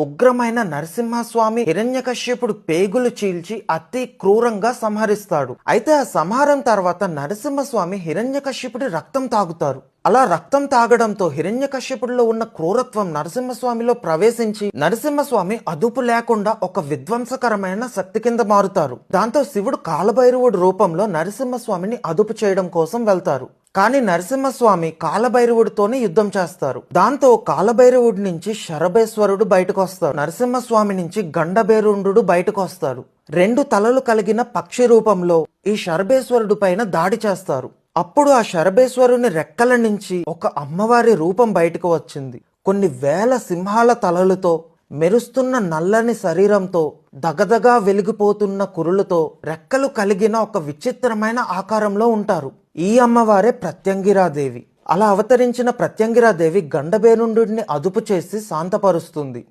ఉగ్రమైన నరసింహస్వామి హిరణ్యకశ్యపుడు పేగులు చీల్చి అతి క్రూరంగా సంహరిస్తాడు. అయితే ఆ సంహారం తర్వాత నరసింహస్వామి హిరణ్యకశ్యపుడి రక్తం తాగుతారు. అలా రక్తం తాగడంతో హిరణ్యకశ్యపుడిలో ఉన్న క్రూరత్వం నరసింహస్వామిలో ప్రవేశించి నరసింహస్వామి అదుపు లేకుండా ఒక విధ్వంసకరమైన శక్తి కింద మారుతారు. దాంతో శివుడు కాలభైరవుడి రూపంలో నరసింహస్వామిని అదుపు చేయడం కోసం వెళ్తారు. కానీ నరసింహస్వామి కాలభైరవుడితోనే యుద్ధం చేస్తారు. దాంతో కాలభైరవుడి నుంచి శరభేశ్వరుడు బయటకు వస్తారు. నరసింహస్వామి నుంచి గండభేరుండు బయటకు వస్తారు. 2 తలలు కలిగిన పక్షి రూపంలో ఈ శరభేశ్వరుడు పైన దాడి చేస్తారు. అప్పుడు ఆ శరభేశ్వరుని రెక్కల నుంచి ఒక అమ్మవారి రూపం బయటకు వచ్చింది. కొన్ని వేల సింహాల తలలతో, మెరుస్తున్న నల్లని శరీరంతో, దగదగా వెలిగిపోతున్న కురులతో, రెక్కలు కలిగిన ఒక విచిత్రమైన ఆకారంలో ఉంటారు. ఈ అమ్మవారే ప్రత్యంగిరాదేవి. అలా అవతరించిన ప్రత్యంగిరాదేవి గండభేరుండుని అదుపు చేసి శాంతపరుస్తుంది.